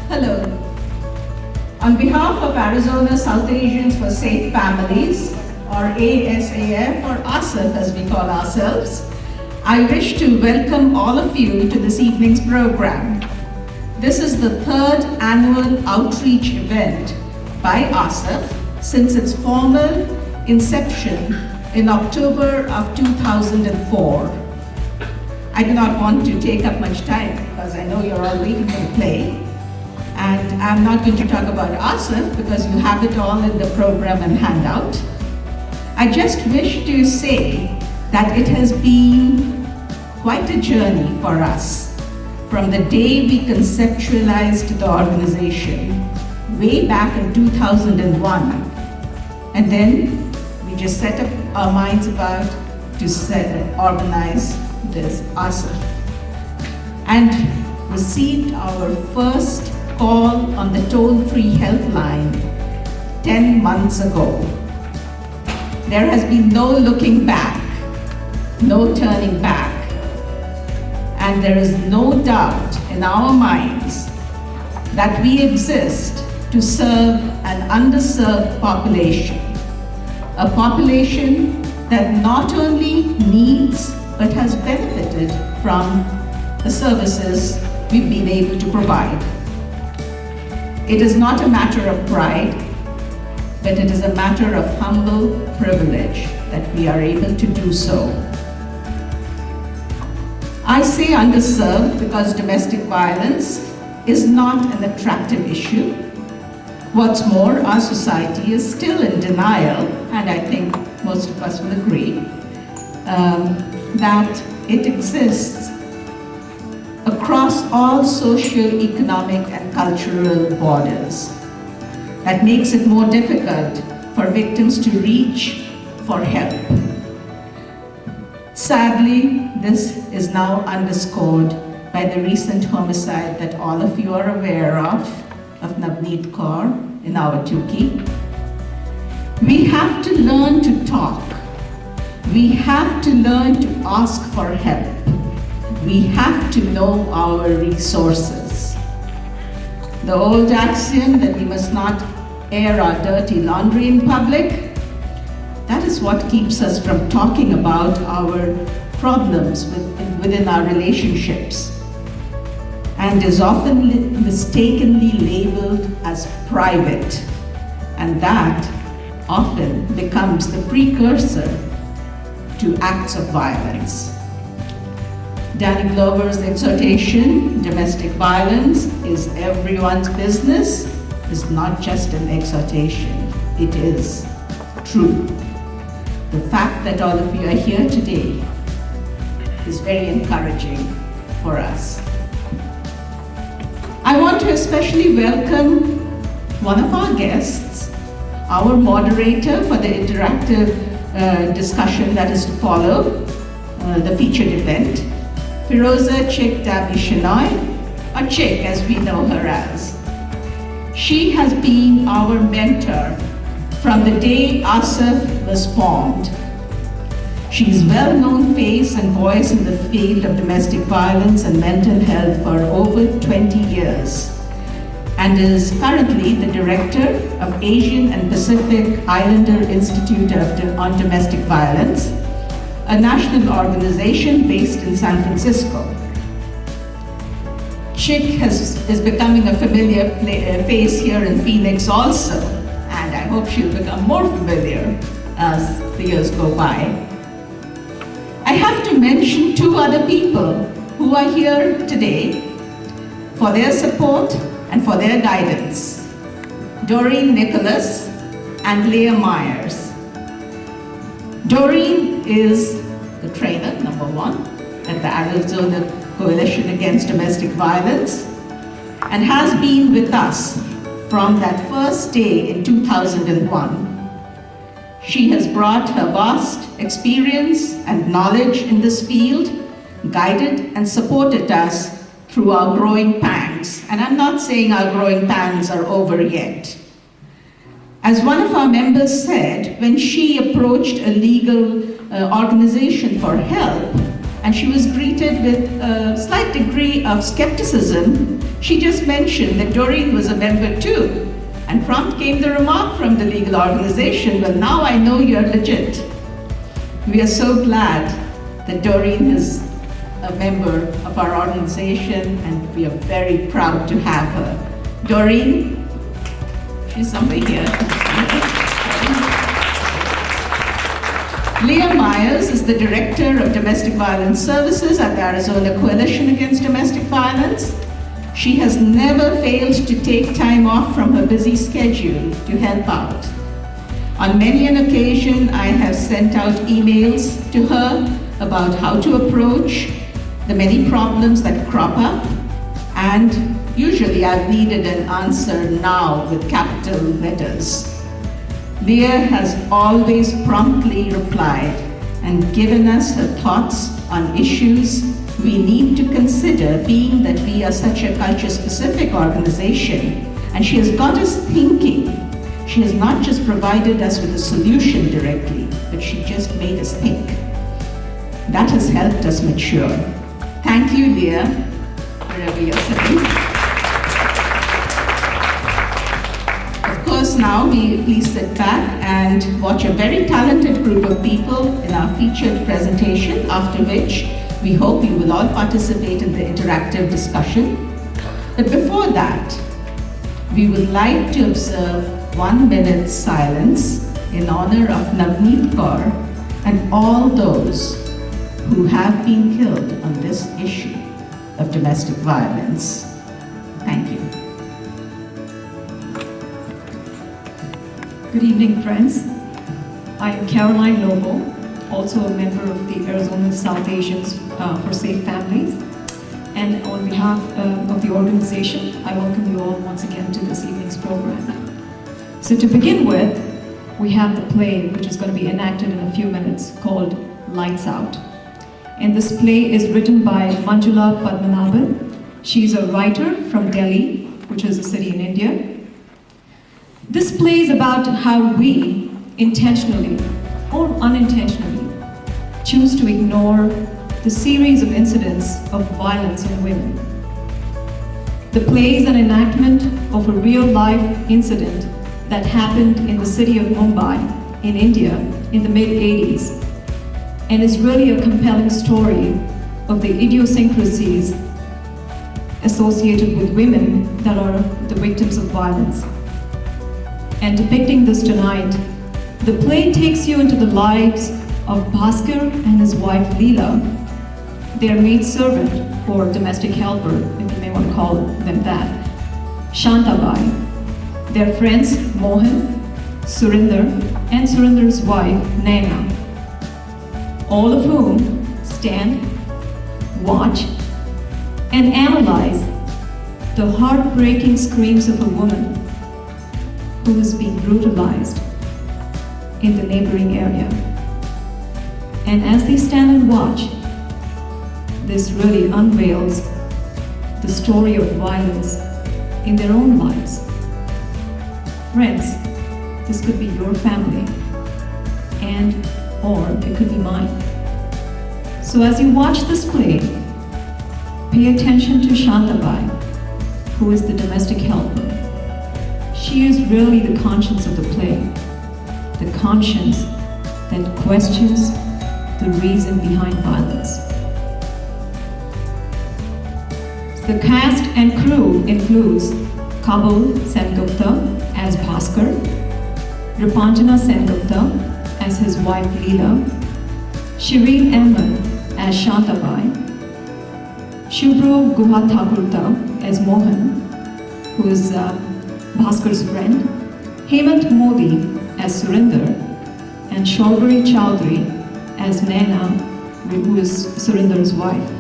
Hello. On behalf of Arizona South Asians for Safe Families, or ASAF, or ASAF as we call ourselves, I wish to welcome all of you to this evening's program. This is the third annual outreach event by ASAF since its formal inception in October of 2004. I do not want to take up much time because I know you're all waiting for the play. And I'm not going to talk about ASAF because you have it all in the program and handout. I just wish to say that it has been quite a journey for us from the day we conceptualized the organization way back in 2001. And then we just set up our minds about to organize this ASAF and received our first call on the toll-free helpline 10 months ago. There has been no looking back, no turning back, and there is no doubt in our minds that we exist to serve an underserved population, a population that not only needs but has benefited from the services we've been able to provide. It is not a matter of pride, but it is a matter of humble privilege that we are able to do so. I say underserved because domestic violence is not an attractive issue. What's more, our society is still in denial, and I think most of us will agree, that it exists across all socio-economic and cultural borders. That makes it more difficult for victims to reach for help. Sadly, this is now underscored by the recent homicide that all of you are aware of Navneet Kaur in Awatuki. We have to learn to talk. We have to learn to ask for help. We have to know our resources. The old axiom that we must not air our dirty laundry in public, that is what keeps us from talking about our problems within our relationships, and is often mistakenly labeled as private, and that often becomes the precursor to acts of violence. Danny Glover's exhortation, domestic violence is everyone's business, is not just an exhortation, it is true. The fact that all of you are here today is very encouraging for us. I want to especially welcome one of our guests, our moderator for the interactive discussion that is to follow the featured event, Firoza Chick Dabi Shenoy, or Chick as we know her as. She has been our mentor from the day ASAF was formed. She's a well-known face and voice in the field of domestic violence and mental health for over 20 years, and is currently the director of Asian and Pacific Islander Institute on Domestic Violence, a national organization based in San Francisco. Chick is becoming a familiar face here in Phoenix also, and I hope she'll become more familiar as the years go by. I have to mention two other people who are here today for their support and for their guidance: Doreen Nicholas and Leah Myers. Doreen is the trainer, number one, at the Arizona Coalition Against Domestic Violence, and has been with us from that first day in 2001. She has brought her vast experience and knowledge in this field, guided and supported us through our growing pangs. And I'm not saying our growing pangs are over yet. As one of our members said, when she approached a legal organization for help, and she was greeted with a slight degree of skepticism. She just mentioned that Doreen was a member too. And prompt came the remark from the legal organization, well, now I know you're legit. We are so glad that Doreen is a member of our organization, and we are very proud to have her. Doreen, she's somewhere here. Leah Myers is the Director of Domestic Violence Services at the Arizona Coalition Against Domestic Violence. She has never failed to take time off from her busy schedule to help out. On many an occasion, I have sent out emails to her about how to approach the many problems that crop up, and usually I've needed an answer now with capital letters. Leah has always promptly replied and given us her thoughts on issues we need to consider, being that we are such a culture-specific organization, and she has got us thinking. She has not just provided us with a solution directly, but she just made us think. That has helped us mature. Thank you, Leah, wherever you're sitting. Of course, now please sit back and watch a very talented group of people in our featured presentation, after which we hope you will all participate in the interactive discussion. But before that, we would like to observe 1 minute silence in honor of Navneet Kaur and all those who have been killed on this issue of domestic violence. Thank you. Good evening, friends. I am Caroline Lobo, also a member of the Arizona South Asians for Safe Families. And on behalf of the organization, I welcome you all once again to this evening's program. So to begin with, we have the play, which is going to be enacted in a few minutes, called Lights Out. And this play is written by Manjula Padmanabhan. She's a writer from Delhi, which is a city in India. This play is about how we, intentionally or unintentionally, choose to ignore the series of incidents of violence on women. The play is an enactment of a real-life incident that happened in the city of Mumbai, in India, in the mid-80s, and is really a compelling story of the idiosyncrasies associated with women that are the victims of violence. And depicting this tonight, the play takes you into the lives of Bhaskar and his wife Leela, their maidservant or domestic helper, if you may want to call them that, Shantabai, their friends Mohan, Surinder, and Surinder's wife Naina, all of whom stand, watch, and analyze the heartbreaking screams of a woman who is being brutalized in the neighboring area. And as they stand and watch, this really unveils the story of violence in their own lives. Friends, this could be your family, and or it could be mine. So as you watch this play, pay attention to Shantabai, who is the domestic helper. She is really the conscience of the play, the conscience that questions the reason behind violence. The cast and crew includes Kabul Sengupta as Bhaskar, Rupanjana Sengupta as his wife Leela, Shireen Ahmed as Shantabai, Shubhro Guha Thakurta as Mohan, who is Bhaskar's friend, Hemant Modi as Surinder, and Shaubari Chowdhury as Naina, who is Surinder's wife.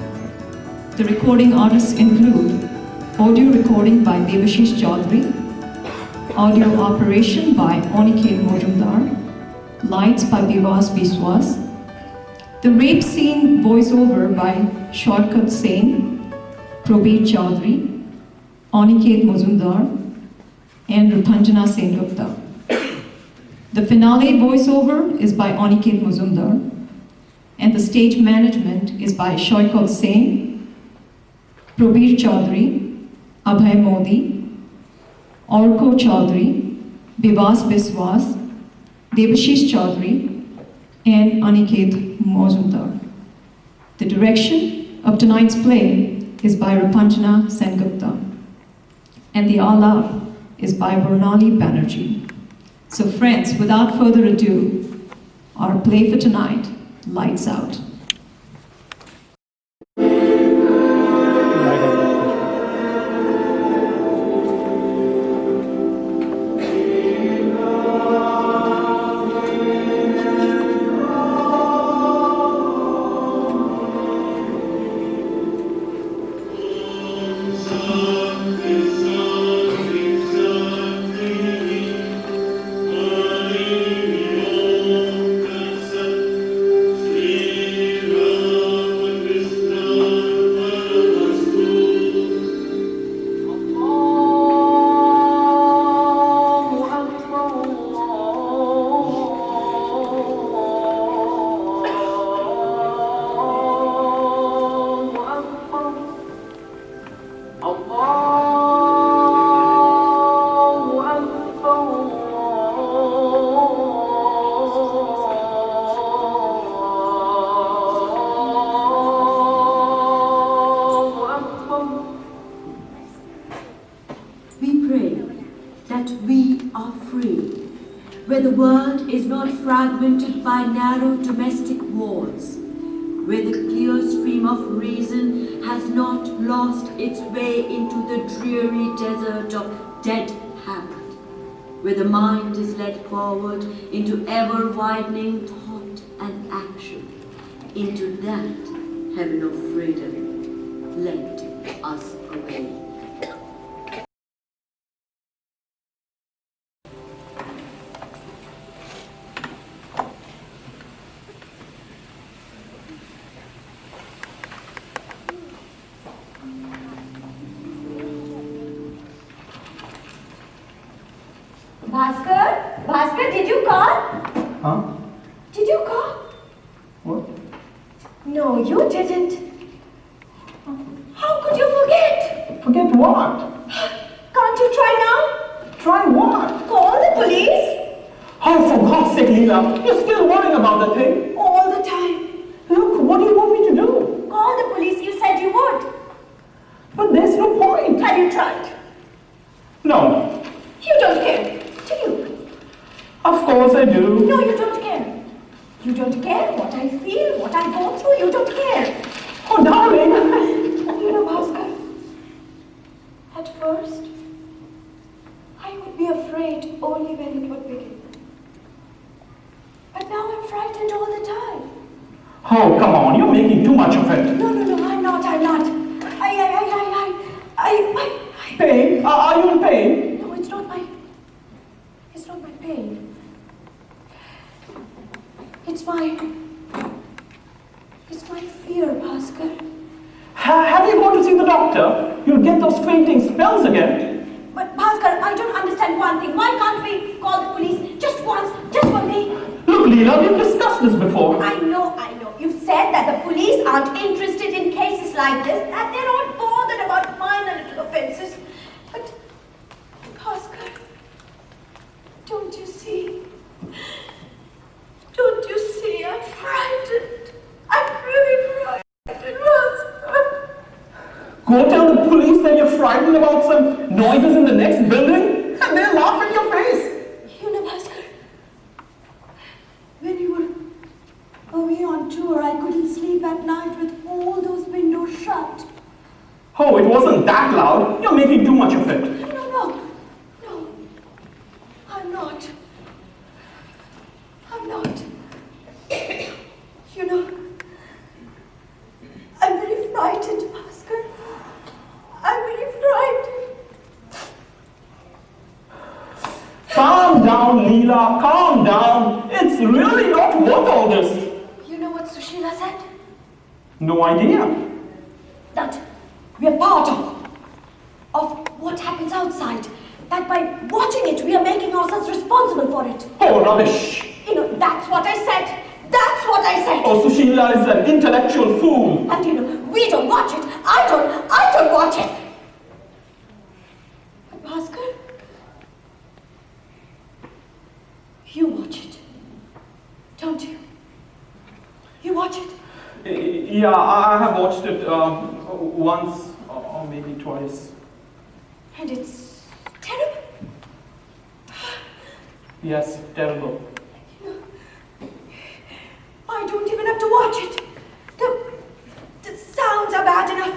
The recording artists include audio recording by Devashish Chaudhary, audio operation by Aniket Mojumdar, lights by Bivas Biswas, the rape scene voiceover by Shorkat Sen, Probir Chaudhary, Aniket Mojumdar, and Rupanjana Sengupta. The finale voiceover is by Aniket Mojumdar, and the stage management is by Shoykot Sen, Prabir Chaudhary, Abhay Modi, Orko Chaudhary, Bivas Biswas, Devashish Chaudhary, and Aniket Mozumdar. The direction of tonight's play is by Rapanjana Sengupta, and the alap is by Bernali Banerjee. So friends, without further ado, our play for tonight, Lights Out. Fragmented by narrow domestic walls, where the clear stream of reason has not lost its way into the dreary desert of dead habit, where the mind is led forward into ever-widening thought and action, into that heaven of freedom, let us away. Bhaskar, did you call? Huh? Did you call? What? No, you didn't. How could you forget? Forget what? Can't you try now? Try what? Call the police? Oh, for God's sake, Leela, you're still worrying about the thing. All the time. Look, what do you want me to do? Call the police, you said you would. But there's no point. Have you tried? No. You don't care, do you? Of course I do. No, you don't care. You don't care what I feel, what I go through, you don't care. Oh, darling. You know, Bhaskar, at first, I would be afraid only when it would begin. But now I'm frightened all the time. Oh, come on, you're making too much of it. No, I'm not. Pain? Are you in pain? No, it's not my pain. It's my fear, Bhaskar. Have you gone to see the doctor? You'll get those fainting spells again. But Bhaskar, I don't understand one thing. Why can't we call the police just once, just for me? Look, Leela, we've discussed this before. I know. You've said that the police aren't interested in cases like this, that they're not bothered about minor little offenses. But, Bhaskar, don't you see? Don't you see? I'm frightened. I'm really frightened, Bhaskar. Go tell the police that you're frightened about some noises in the next building, and they'll laugh in your face. You know, Bhaskar, when you were away on tour, I couldn't sleep at night with all those windows shut. Oh, it wasn't that loud. You're making too much of it. No, I'm not. You know, I'm very frightened, Bhaskar. I'm very frightened. Calm down, Leela, calm down. It's really not worth all this. You know what Sushila said? No idea. That we're part of what happens outside. That by watching it, we are making ourselves responsible for it. Oh, rubbish. You know, that's what I said. That's That's what I said. Oh, Sushila is an intellectual fool. And you know, we don't watch it. I don't watch it. But Bhaskar, you watch it, don't you? You watch it? Yeah, I have watched it once or maybe twice. And it's terrible. Yes, terrible. I don't even have to watch it. The sounds are bad enough.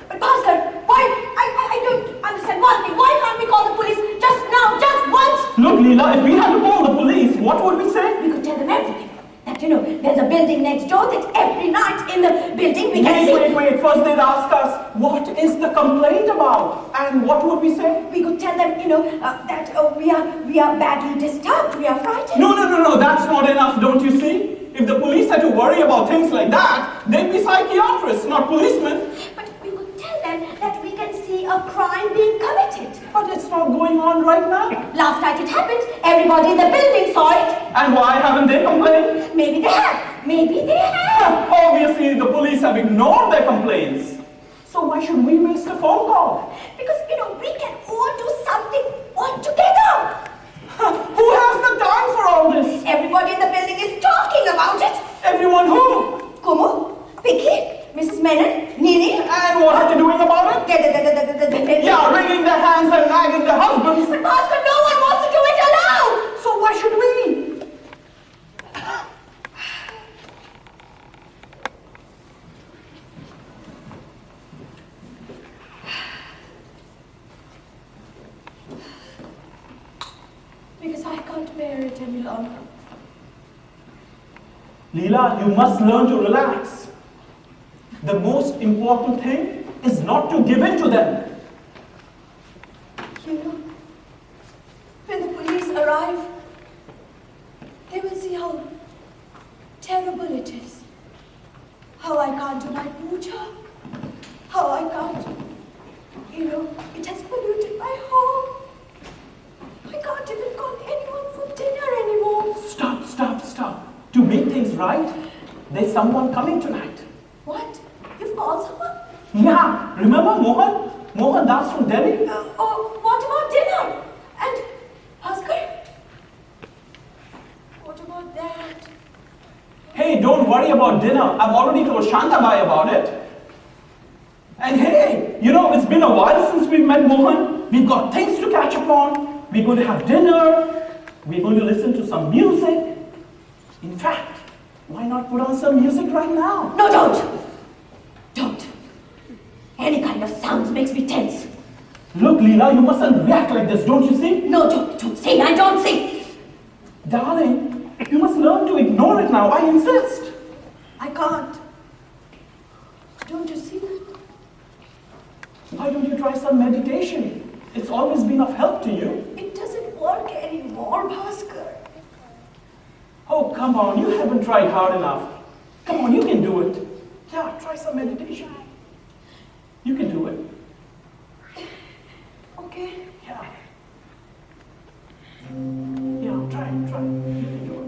But Bhaskar, why? I don't understand one thing. Why can't we call the police just now, just once? Look, Leela, if we had to call the police, what would we say? We could tell them everything. That, you know, there's a building next door that every night in the building we can see. Wait. First they'd ask us, what is the complaint about? And what would we say? We could tell them, you know, that we are badly disturbed, we are frightened. No, that's not enough, don't you see? If the police had to worry about things like that, they'd be psychiatrists, not policemen. But we could tell them that we can see a crime being committed. But it's not going on right now. Last night it happened. Everybody in the building saw it. And why haven't they complained? Maybe they have. Maybe they have. Obviously, the police have ignored their complaints. So why should we waste a phone call? Because, you know, we can all do something all together. Who has the time for all this? Everybody in the building is talking about it. Everyone who? Kumu, Vicky, Mrs. Menon, Nini. And what are they doing about it? Yeah, wringing their hands and nagging their husbands. But Bhaskar, no one wants to do it alone. So why should we? Because I can't bear it any longer. Leela, you must learn to relax. The most important thing is not to give in to them. You know, when the police arrive, they will see how terrible it is. How I can't do my puja. How I can't, you know, it has polluted my home. I can't even call anyone for dinner anymore. Stop. To make things right, there's someone coming tonight. What? You've called someone? Yeah, remember Mohan? Mohan Das from Delhi? Oh, what about dinner? And Bhaskar? What about that? Hey, don't worry about dinner. I've already told Shantabai about it. And hey, you know, it's been a while since we've met Mohan. We've got things to catch up on. We're going to have dinner. We're going to listen to some music. In fact, why not put on some music right now? No, don't. Don't. Any kind of sounds makes me tense. Look, Leela, you mustn't react like this, don't you see? No, don't see. I don't see. Darling, you must learn to ignore it now. I insist. I can't. Don't you see that? Why don't you try some meditation? It's always been of help to you. It doesn't work anymore, Bhaskar. Oh, come on, you haven't tried hard enough. Come on, you can do it. Yeah, try some meditation. You can do it. Okay. Yeah. Yeah, try. You can do it.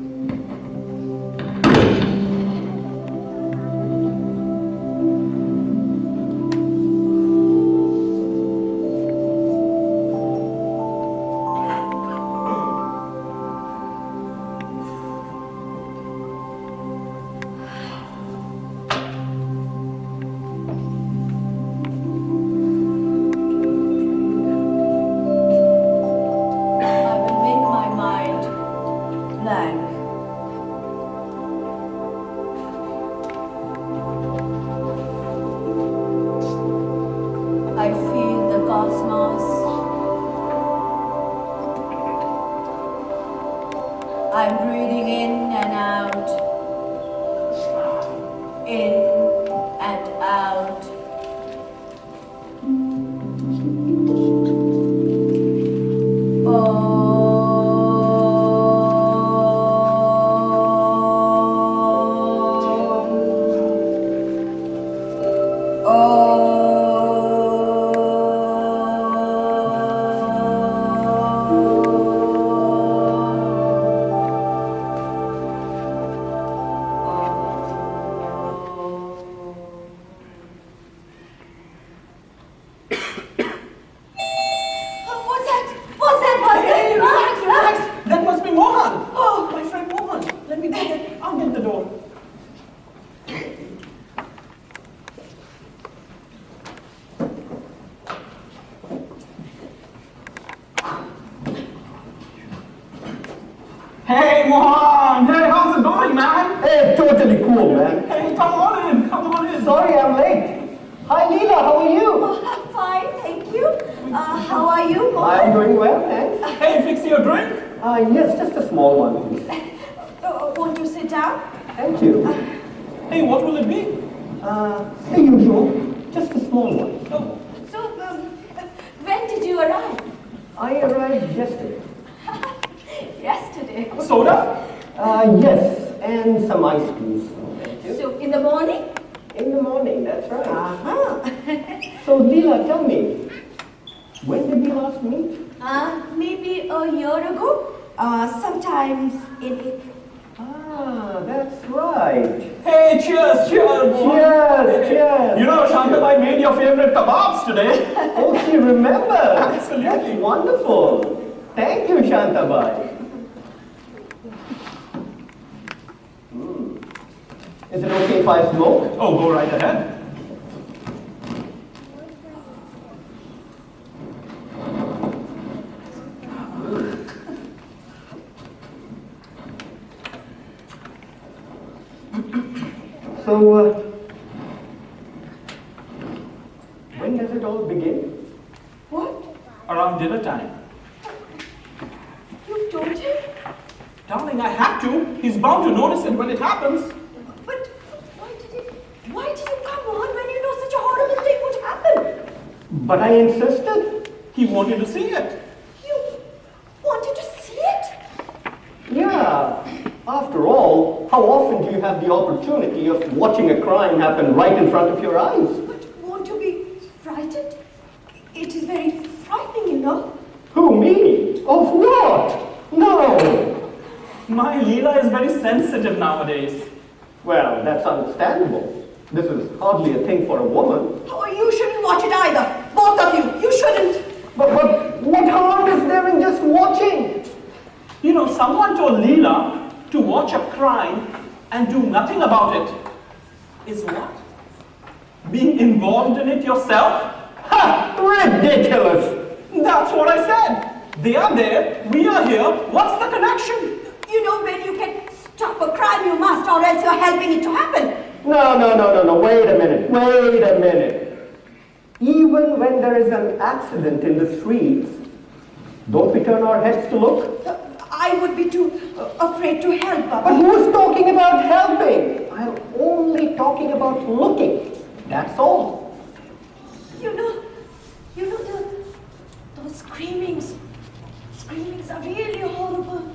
Hey, Mohan! Hey, how's it going, man? Hey, totally cool, man. Hey, come on in, come on in. Sorry I'm late. Hi, Leela, how are you? Oh, I'm fine, thank you. How are you, Mohan? I'm doing well, thanks. Hey, fix your drink. Yes, just a small one, please. Want to sit down? Thank you. Hey, what will it be? The usual, just a small one. Oh, So, when did you arrive? I arrived yesterday. Yesterday. soda? Yes, and some ice, please. Thank you. So, in the morning? In the morning, that's right. Uh-huh. So, Leela, tell me, when did we last meet? Maybe a year ago. Sometimes in April. Ah, that's right. Hey, cheers, cheers, Mohan. Cheers, cheers. You know, Shantabai made your favorite kebabs today. Oh, she remembers. Absolutely. That's wonderful. Thank you, Shantabai. Is it okay if I smoke? Oh, go right ahead. So, when does it all begin? What? Around dinner time. You've told him? Darling, I had to. He's bound to notice it when it happens. But why did you come on when you know such a horrible thing would happen? But I insisted. He wanted to see it. You wanted to see it? Yeah. After all, how often do you have the opportunity of watching a crime happen right in front of your eyes? But won't you be frightened? It is very frightening, you know. Who, me? Of what? No. My Leela is very sensitive nowadays. Well, that's understandable. This is hardly a thing for a woman. Oh, you shouldn't watch it either. Both of you. You shouldn't. But what harm is there in just watching? You know, someone told Leela to watch a crime and do nothing about it. Is what? Being involved in it yourself? Ha! Ridiculous! That's what I said. They are there, we are here. What's the connection? You know, when you can stop a crime, you must, or else you're helping it to happen. No. Wait a minute. Even when there is an accident in the streets, don't we turn our heads to look? I would be too afraid to help, But Baba. who's talking about helping? I'm only talking about looking. That's all. You know those screamings. Screamings are really horrible.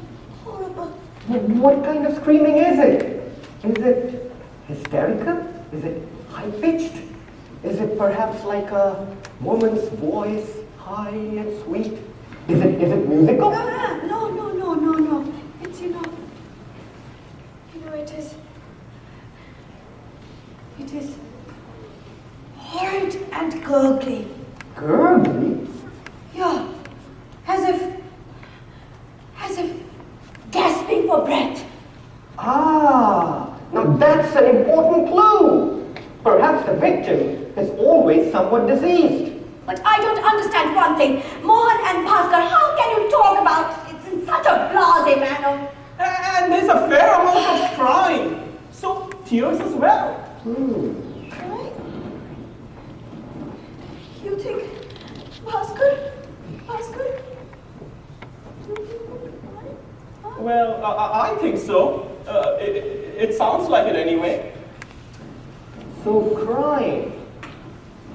What kind of screaming is it? Is it hysterical? Is it high-pitched? Is it perhaps like a woman's voice, high and sweet? Is it musical? No. It's, it is horrid and gurgling. Gurgling? Yeah, as if gasping for breath. Ah, now that's an important clue. Perhaps the victim is always somewhat diseased. But I don't understand one thing. Mohan and Bhaskar, how can you talk about it in such a blasé manner? And there's a fair amount of crying. So, tears as well. Right? You think Bhaskar? Well, I think so. It sounds like it anyway. So crying,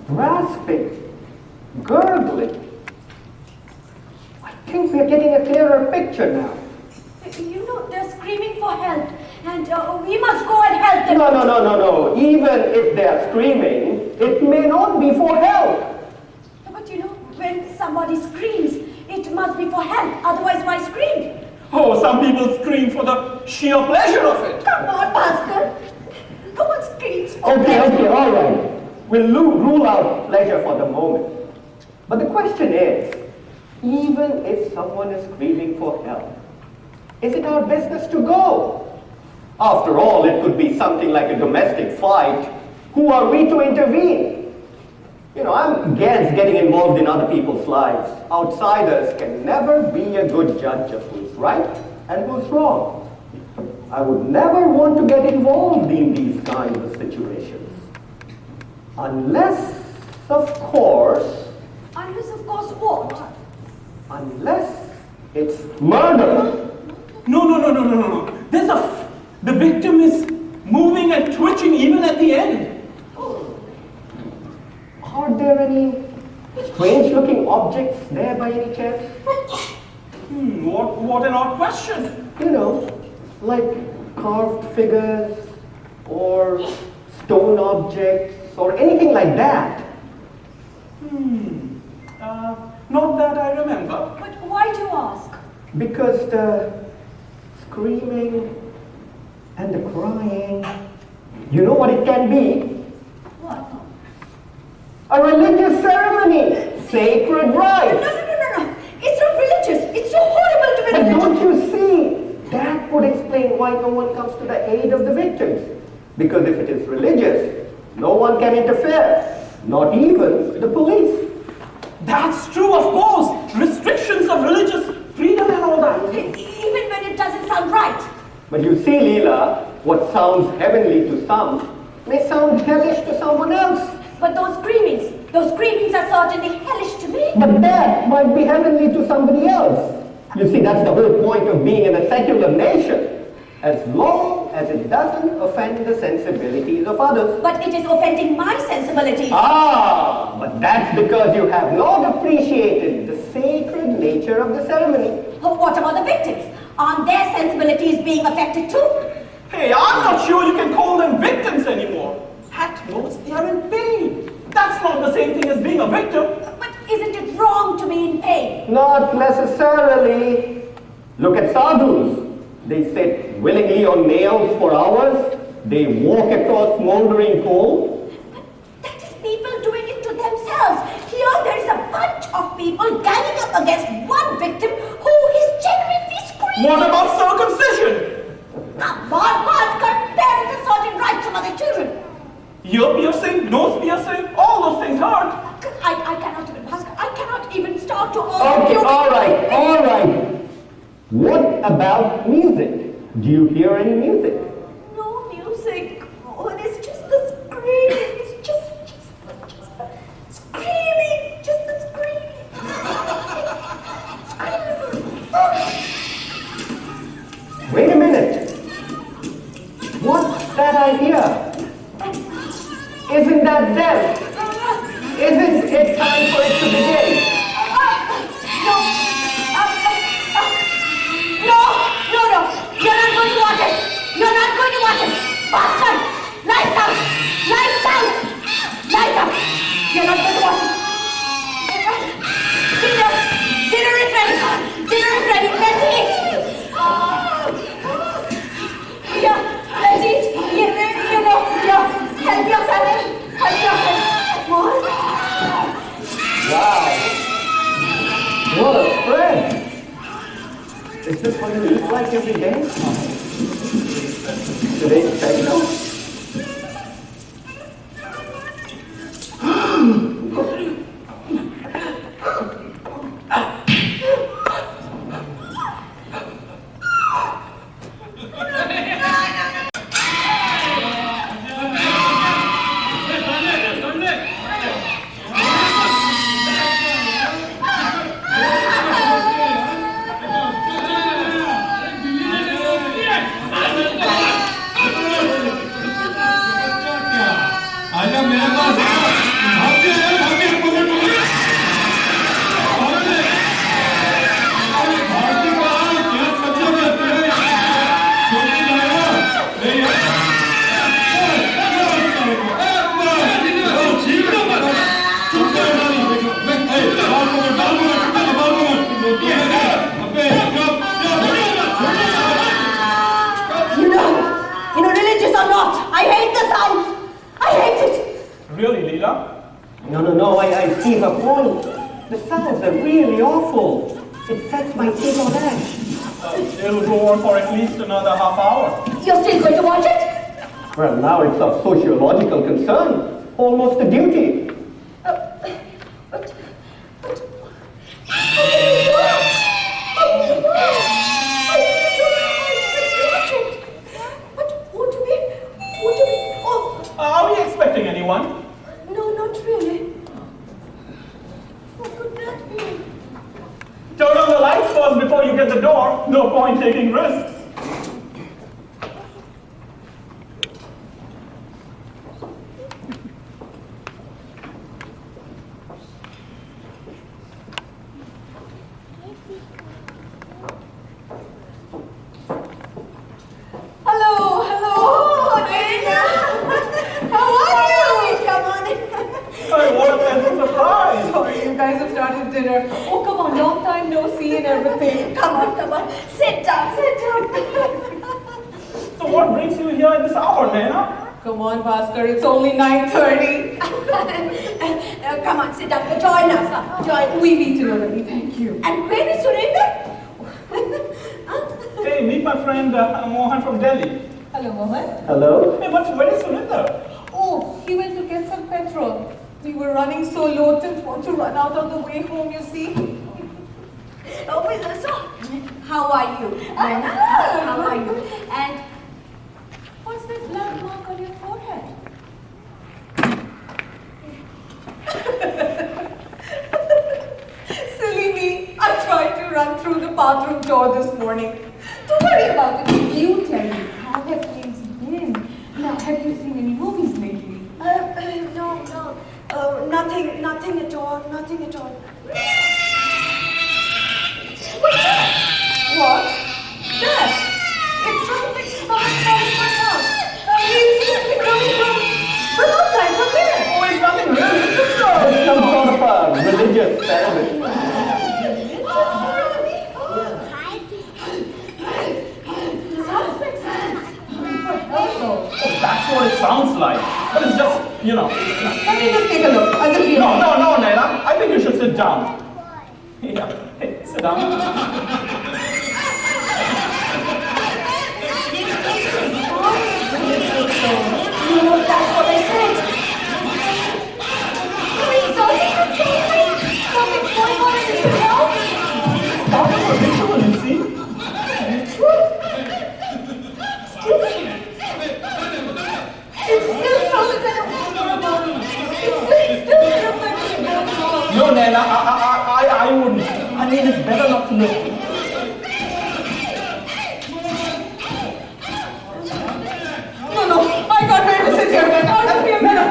rasping, gurgling. I think we're getting a clearer picture now. You know, they're screaming for help, and we must go and help them. No. Even if they're screaming, it may not be for help. But you know, when somebody screams, it must be for help. Otherwise, why scream? Oh, some people scream for the sheer pleasure of it. Come on, Bhaskar. No one screams for Okay, help. all right. We'll rule out pleasure for the moment. But the question is, even if someone is screaming for help, is it our business to go? After all, it could be something like a domestic fight. Who are we to intervene? You know, I'm against getting involved in other people's lives. Outsiders can never be a good judge of who's right and who's wrong. I would never want to get involved in these kinds of situations. Unless, of course, what? unless it's murder. No. The victim is moving and twitching even at the end. Are there any strange-looking objects there by any chance? What an odd question. You know, like carved figures or stone objects or anything like that. Not that I remember. But why do you ask? Because the screaming and the crying, you know what it can be? What? A religious ceremony, sacred rites. No. It's not religious. It's too horrible to be But religious. don't you see? That would explain why no one comes to the aid of the victims. Because if it is religious, no one can interfere. Not even the police. That's true, of course. Restrictions of religious freedom and all that. Even when it doesn't sound right. But you see, Leela, what sounds heavenly to some may sound hellish to someone else. But those screamings are certainly hellish to me. But that might be heavenly to somebody else. You see, that's the whole point of being in a secular nation. As long as it doesn't offend the sensibilities of others. But it is offending my sensibilities. Ah, but that's because you have not appreciated the sacred nature of the ceremony. Oh, what about the victims? Aren't their sensibilities being affected too? Hey, I'm not sure you can call them victims anymore. At most, they are in pain. That's not the same thing as being a victim. But isn't it wrong to be in pain? Not necessarily. Look at sadhus. They sit willingly on nails for hours. They walk across smoldering coal. But that is people doing it to themselves. Here there is a bunch of people ganging up against one victim who is genuinely screaming. What about circumcision? Come on, Bhaskar, parents have certain rights of other children. Ear piercing, nose piercing, all those things hurt. I cannot even, Bhaskar, I cannot even start to Okay, argue. all right. What about music? Do you hear any music? No music. Oh, it's just the screaming. It's just the screaming. Just the screaming. Wait a minute. What's that I hear? Isn't that them? Isn't it time for it to begin? No. You're not going to watch it. You're not going to watch it. Bastard! Lights out! Lights out! Lights out! You're not going to watch it. Dinner is ready. Dinner is ready. Let's eat. Yeah, let's eat. Help yourself. What? Wow. What a spread. Is this what you eat like every day? Today's techno? Religious or not, I hate the sounds. I hate it. Really, Leela? No, I see her point. The sounds are really awful. It sets my teeth on edge. It'll go on for at least another half hour. You're still going to watch it? Well, now it's of sociological concern. Almost a duty. But how can you do it? How can you do it? first before you get the door. No point taking risks. Hello, hello. Oh, Dana. How are you? Come on in. Hey, what a pleasant surprise. Sorry, you guys have started dinner. Oh, come on, long time no see and everything. Come on. Sit down, sit down. So what brings you here at this hour, Naina? Come on, Bhaskar, it's only 9:30. Come on, sit down. Join us. Join us. We've eaten already, thank you. And where is Surinder? Hey, meet my friend Mohan from Delhi. Hello, Mohan. Hello? Hey, but where is Surinder? Oh, he went to get some petrol. We were running so low, didn't want to run out on the way home, you see. Oh, so, how are you? Nana? How are you? And what's that black mark on your forehead? Silly me, I tried to run through the bathroom door this morning. Don't worry about it. You tell me, how have things been? Now, have you seen any movies lately? No. Nothing at all. What? That? It sounds like someone calling my house. It seems to be coming from outside, from there. Oh, it's nothing really. It's just It's some sort of a religious ceremony. Oh, that's what it sounds like. But it's just, you know. Let me just take a look. I'll just be No, Naina. I think you should sit down. Yeah. Hey, sit down. That's what I said. Something's going on in this house. Part of a ritual, you see. It still sounds like a ceremony. It still feels like it's going on. No, Naina, I wouldn't. I mean, it's better not to know. No, I can't bear to sit here. I'll just be a minute.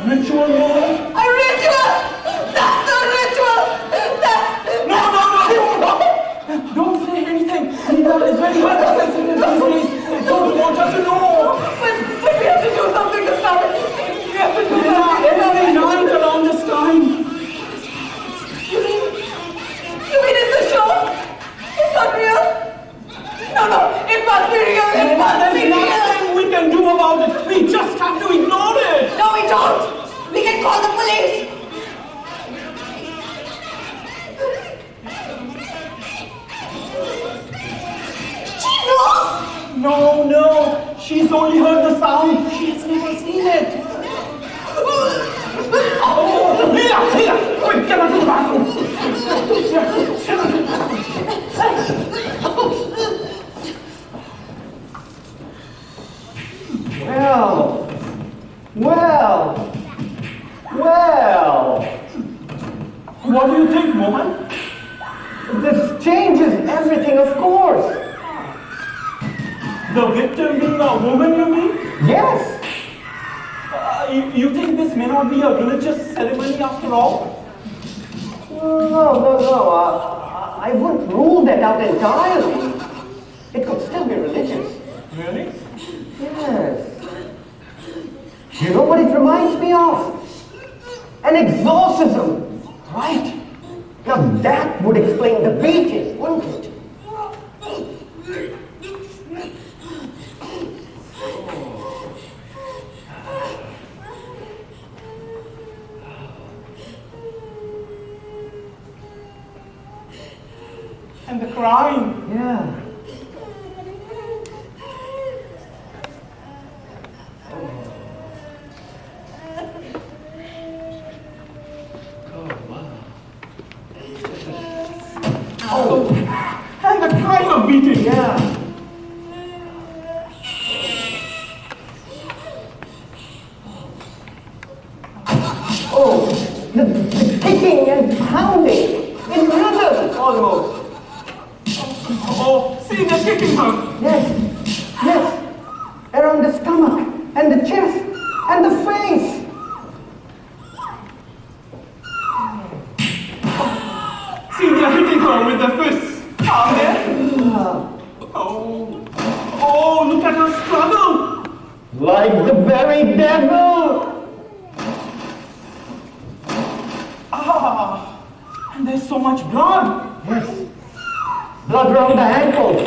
Ritual moment? A ritual! That's not ritual! That's... No! Don't say anything. Nina is very hypersensitive these days. I don't want her to know. But we have to do something to stop it. We have to do something. Every night around this time. You mean it's a show? It's not real? No, it must be real. It must be There's real. nothing we can do about it. We just have to ignore it. No, we don't. We can call the police. She knows. No. She's only heard the sound. She has never seen it. Oh, Leela, quick, get her to the bathroom. Well. What do you think, Mohan? This changes everything, of course. The victim being a woman, you mean? Yes. You think this may not be a religious ceremony after all? No. I wouldn't rule that out entirely. It could still be religious. Really? Yes. You know what it reminds me of? An exorcism, right? Now that would explain the beating, wouldn't it? And the crying. Yeah. Oh, and the crying of beating. Yeah. Oh, the kicking and pounding in rhythm almost. Oh, see, they're kicking her. Yes, yes. Around the stomach and the chest and the face. See, they're hitting her with their fists. Are they? Oh, oh, look at her struggle. Like the very devil. Ah, and there's so much blood. Yes. Blood around the ankles.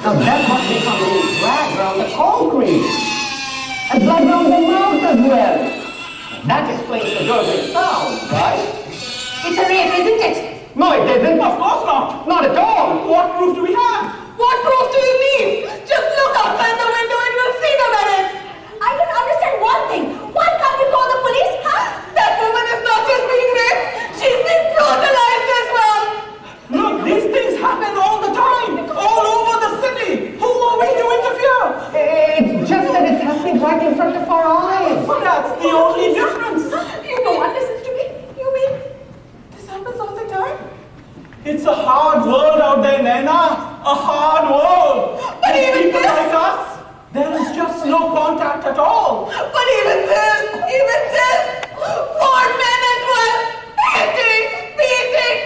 Now that must be from being dragged around the concrete. And blood around the mouth as well. That explains the gurgling sound, right? It's a rape, isn't it? No, it isn't. Of course not. Not at all. What proof do we have? What proof do you need? Just look outside the window and you'll see the minute. I don't understand one thing. Why can't we call the police, huh? That woman is not just being raped, she's been brutalized as well. Look, these things happen all the time. All over the city. Who are we to interfere? It's just that it's happening right in front of our eyes. But that's the only difference. You know what listens to me? You mean this happens all the time? It's a hard world out there, Naina. A hard world. But even people this- like us, there is just no contact at all. But even this, four men at once, beating,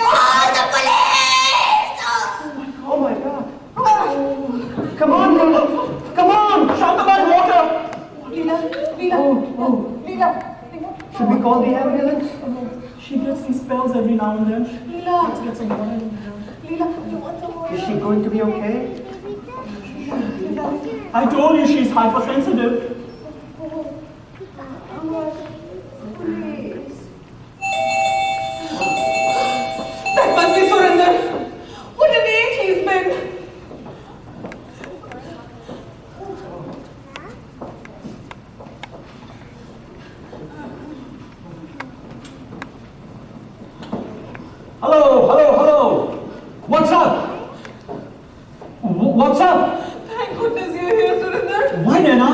Call the police! Oh my God. Come on, Lila. Come on. Shantabai, water. Oh. Should we call the ambulance? She gets these spells every now and then. Let's get some water. Is she going to be okay? I told you she's hypersensitive. That must be Surinder. What an age he's been. Hello. What's up? What's up? Thank goodness you're here, Surinder. Why, Naina?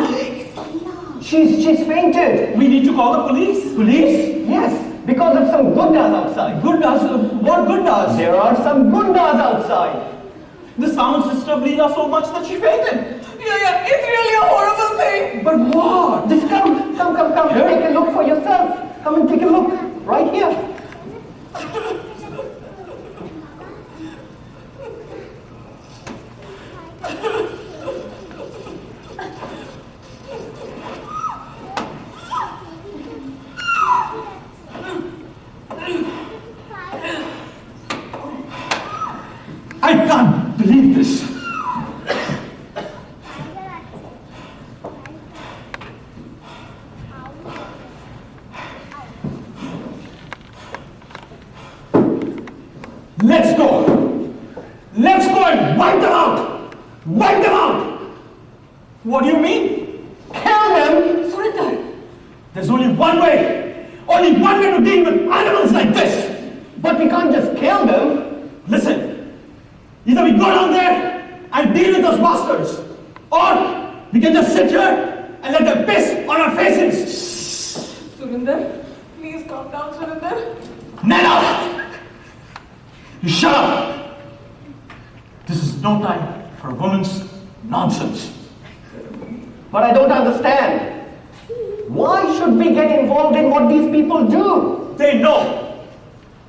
She's fainted. We need to call the police. Police? Yes, because of some gundas outside. Gundas? What gundas? There are some gundas outside. The sound disturbed Leela so much that she fainted. Yeah, it's really a horrible thing. But what? Just come. Here? Take a look for yourself. Come and take a look. Right here. I can't believe this. Let's go. Let's go and wipe them out. Wipe them out. What do you mean? Kill them. Surinder. There's only one way. Only one way to deal with animals like this. But we can't just kill them. Listen, either we go down there and deal with those bastards, or we can just sit here and let them piss on our faces. Surinder, please calm down, Surinder. Nana! You shut up! This is no time for a woman's nonsense. But I don't understand. Why should we get involved in what these people do? They know.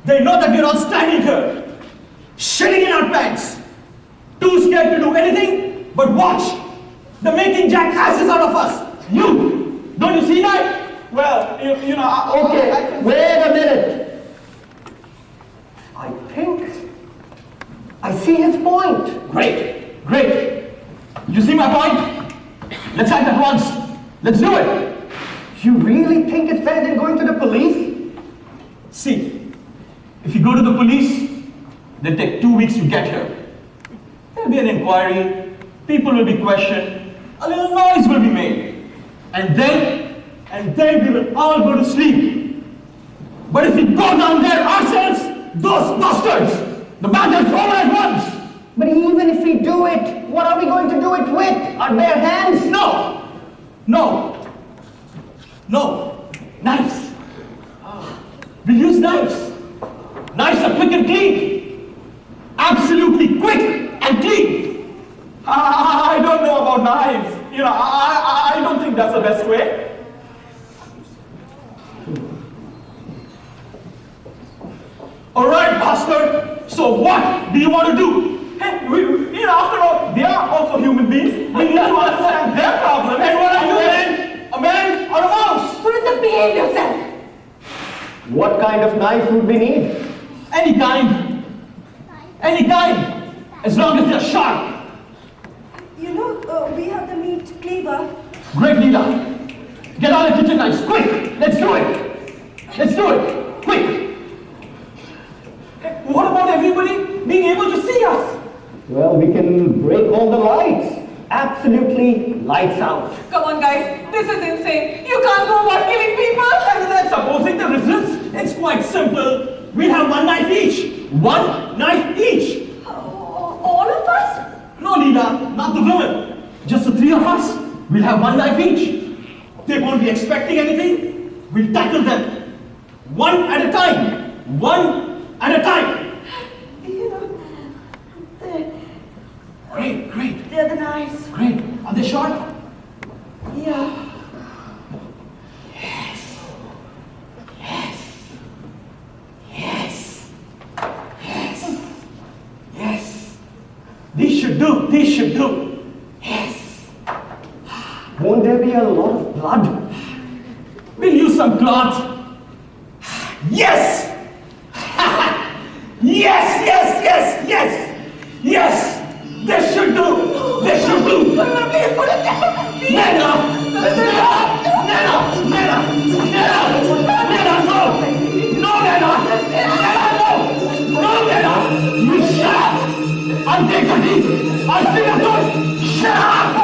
They know that we're all standing here, shitting in our pants, too scared to do anything but watch. They're making jackasses out of us. You Okay, wait a minute. I think I see his point. Great, great. You see my point? Let's act at once. Let's do it. You really think it's better than going to the police? See, if you go to the police, they'll take 2 weeks to get here. There'll be an inquiry, people will be questioned, a little noise will be made. And then we will all go to sleep. But if we go down there ourselves, those bastards, the matters over at once. But even if we do it, what are we going to do it with? Our bare hands? No! Knives. We'll use knives. Knives are quick and clean. Absolutely quick and clean. I don't know about knives. I don't think that's the best way. All right, bastard. So what do you want to do? Hey, after all, they are also human beings. We need to understand their problems. And what are you, man? A man or a mouse? Couldn't behave yourself. What kind of knife would we need? Any kind. As long as they're sharp. We have the meat cleaver. Great, Leela. Get all the kitchen knives, quick! Let's do it! Quick! What about everybody being able to see us? Well, we can break all the lights. Absolutely lights out. Come on, guys. This is insane. You can't go about killing people. And then supposing the resist, it's quite simple. We'll have one knife each. One knife each. All of us? No, Leela, not the women. Just the three of us. We'll have one knife each. They won't be expecting anything. We'll tackle them. One at a time. One at a time. Great. They're the knives. Great. Are they sharp? Yeah. Yes. These should do. Yes. Won't there be a lot of blood? We'll use some cloth. Yes! Yes! This should do! Please put it down. Nana, no! Nana! You shut up! I'll take a deep! I'll see you good! Shut up!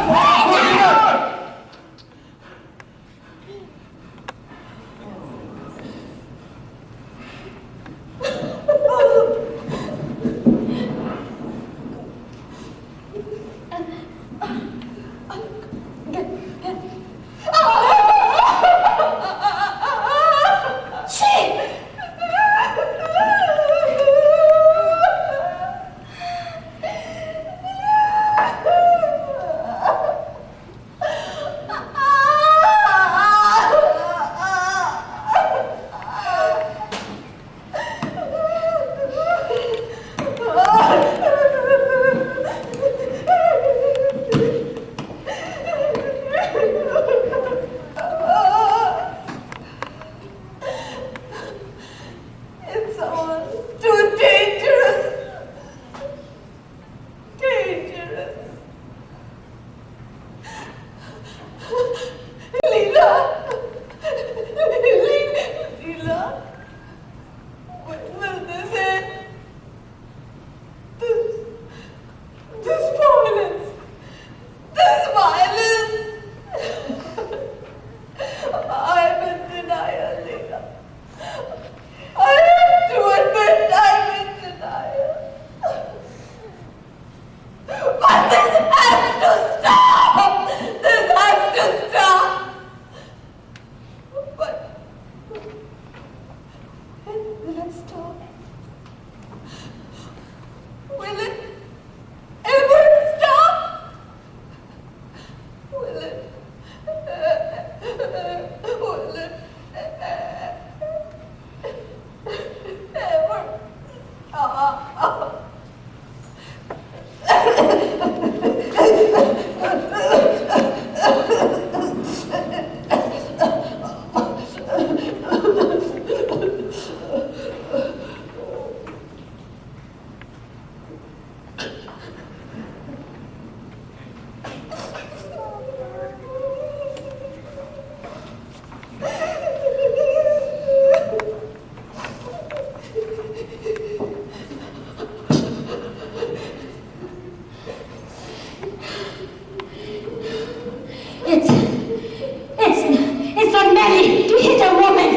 merely to hit a woman?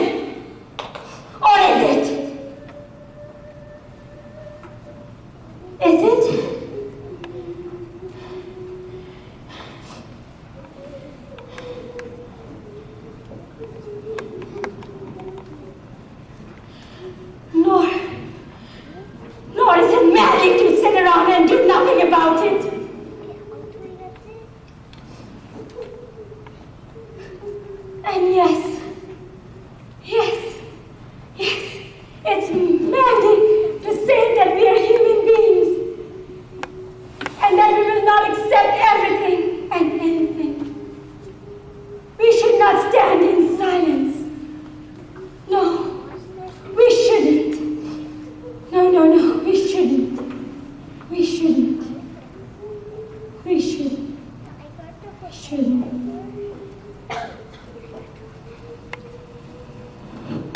Or is it? Is it? Nor is it merely to sit around and do nothing about it. And yes, it's merely to say that we are human beings and that we will not accept everything and anything. We should not stand in silence. No, we shouldn't. No, we shouldn't. We shouldn't. We shouldn't.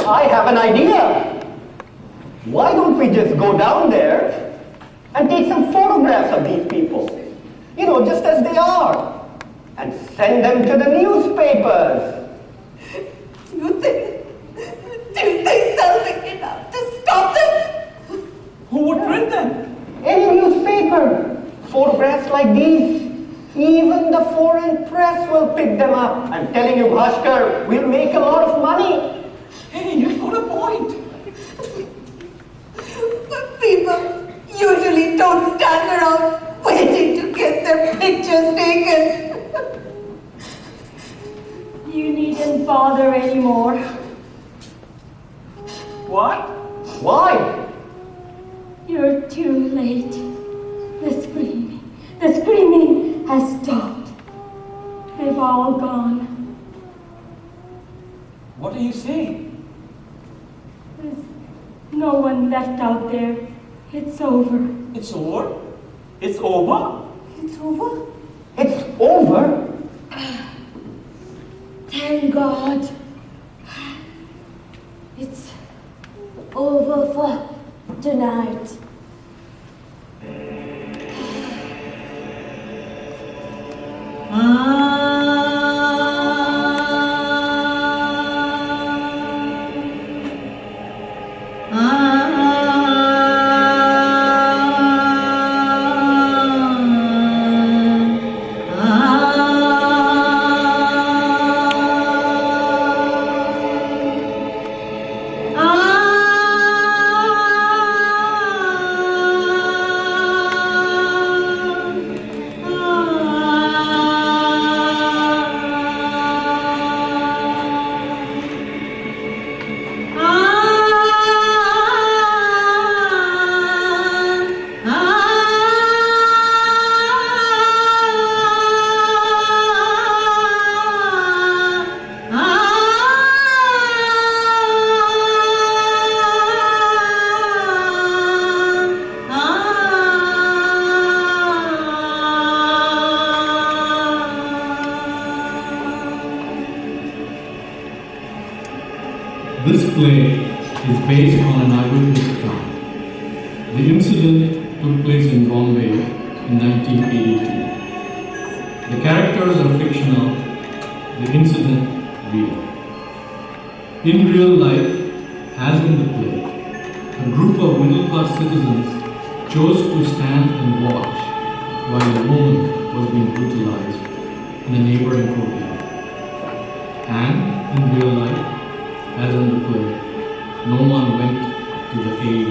I have an idea. Why don't we just go down there and take some photographs of these people? You know, just as they are. And send them to the newspapers. Do you think they'll be enough to stop them? Who would print them? Any newspaper. Photographs like these. Even the foreign press will pick them up. I'm telling you, Bhaskar, we'll make a lot of money. Hey, you've got a point. But people usually don't stand around waiting to get their pictures taken. You needn't bother anymore. What? Why? You're too late. The screaming has stopped. They've all gone. What are you saying? There's no one left out there. It's over. It's over? It's over? It's over? It's over? Thank God. It's over for tonight. This play is based on an eyewitness account. The incident took place in Bombay in 1982. The characters are fictional, the incident real. In real life, as in the play, a group of middle-class citizens chose to stand and watch while a woman was being brutalized in a neighboring courtyard. And in real life, as in the play, no one went to the aid